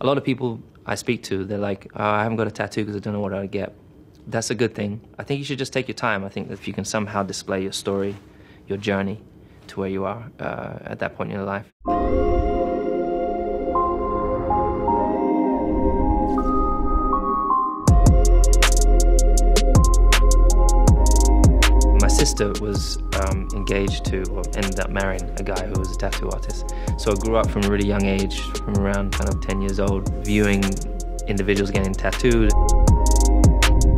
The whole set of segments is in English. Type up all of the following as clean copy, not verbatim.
A lot of people I speak to, they're like, oh, I haven't got a tattoo because I don't know what I'd get. That's a good thing. I think you should just take your time. I think that if you can somehow display your story, your journey to where you are at that point in your life. My sister was engaged to, or ended up marrying a guy who was a tattoo artist. So I grew up from a really young age, from around kind of 10 years old, viewing individuals getting tattooed.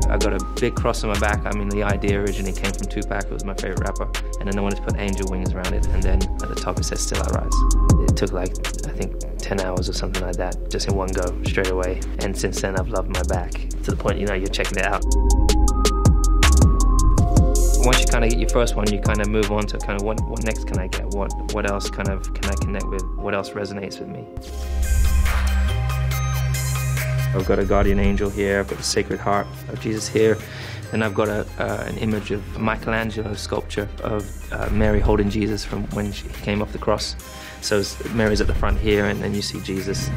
I got a big cross on my back. I mean, the idea originally came from Tupac, who was my favorite rapper. And then I wanted to put angel wings around it. And then at the top it says, "Still I Rise." It took like, I think, 10 hours or something like that, just in one go, straight away. And since then I've loved my back, to the point, you know, you're checking it out. Once you kind of get your first one, you kind of move on to kind of what next can I get? What else kind of can I connect with? What else resonates with me? I've got a guardian angel here, I've got the Sacred Heart of Jesus here, and I've got an image of Michelangelo's sculpture of Mary holding Jesus from when she came off the cross. So Mary's at the front here, and then you see Jesus.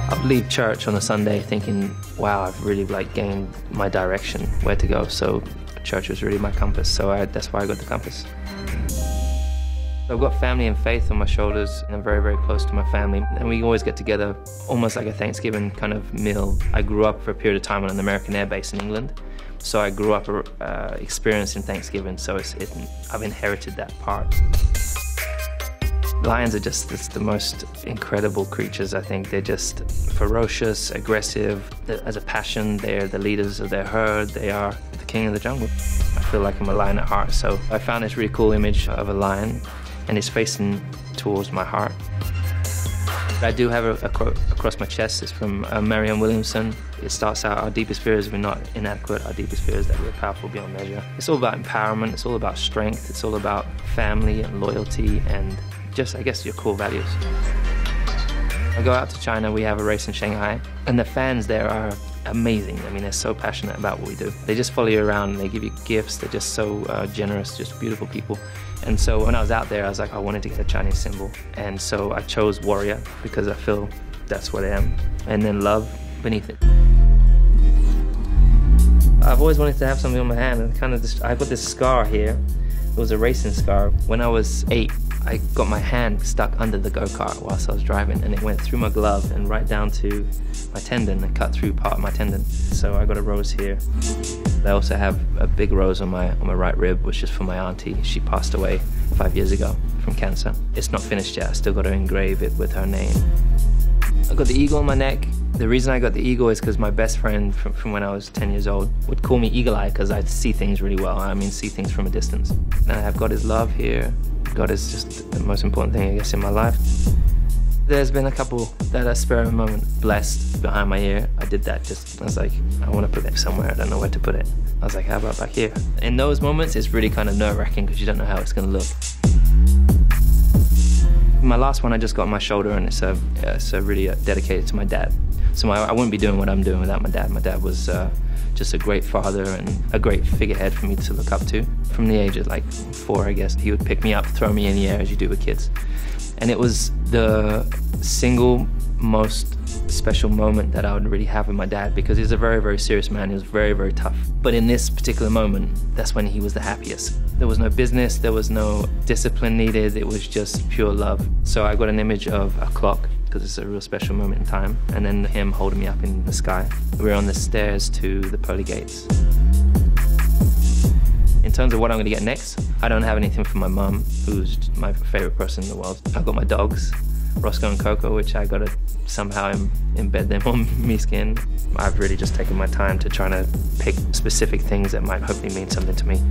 I'd leave church on a Sunday thinking, wow, I've really gained my direction, where to go. So church was really my compass, so that's why I got the compass. I've got family and faith on my shoulders, and I'm very, very close to my family. And we always get together, almost like a Thanksgiving kind of meal. I grew up for a period of time on an American air base in England. So I grew up experiencing Thanksgiving, so I've inherited that part. Lions are just the most incredible creatures, I think. They're just ferocious, aggressive. As a passion, they're the leaders of their herd. They are the king of the jungle. I feel like I'm a lion at heart, so I found this really cool image of a lion, and it's facing towards my heart. I do have a quote across my chest. It's from Marianne Williamson. It starts out, "Our deepest fear is we're not inadequate. Our deepest fear is that we're powerful beyond measure." It's all about empowerment. It's all about strength. It's all about family and loyalty and just, I guess, your core values. I go out to China. We have a race in Shanghai, and the fans there are amazing. I mean, they're so passionate about what we do. They just follow you around and they give you gifts. They're just so generous, just beautiful people. And so when I was out there, I was like, I wanted to get a Chinese symbol. And so I chose warrior because I feel that's what I am. And then love beneath it. I've always wanted to have something on my hand, and I've got this scar here. It was a racing scar. When I was 8, I got my hand stuck under the go-kart whilst I was driving, and it went through my glove and right down to my tendon and cut through part of my tendon. So I got a rose here. I also have a big rose on my right rib, which is for my auntie. She passed away 5 years ago from cancer. It's not finished yet. I still got to engrave it with her name. I got the eagle on my neck. The reason I got the eagle is because my best friend from when I was 10 years old would call me Eagle Eye because I see things really well. I mean, see things from a distance. And I've got his love here. God is just the most important thing, I guess, in my life. There's been a couple that I spare a moment. Blessed behind my ear. I did that I was like, I want to put it somewhere. I don't know where to put it. I was like, how about back here? In those moments, it's really kind of nerve-wracking because you don't know how it's going to look. My last one I just got on my shoulder, and it's really dedicated to my dad. So I wouldn't be doing what I'm doing without my dad. My dad was just a great father and a great figurehead for me to look up to. From the age of like 4, I guess, he would pick me up, throw me in the air as you do with kids. And it was the single most special moment that I would really have with my dad, because he's a very, very serious man. He was very, very tough. But in this particular moment, that's when he was the happiest. There was no business, there was no discipline needed, it was just pure love. So I got an image of a clock, because it's a real special moment in time, and then him holding me up in the sky. We're on the stairs to the pearly gates. In terms of what I'm going to get next, I don't have anything for my mum, who's my favorite person in the world. I've got my dogs, Roscoe and Coco, which I got to somehow embed them on me skin. I've really just taken my time to try to pick specific things that might hopefully mean something to me.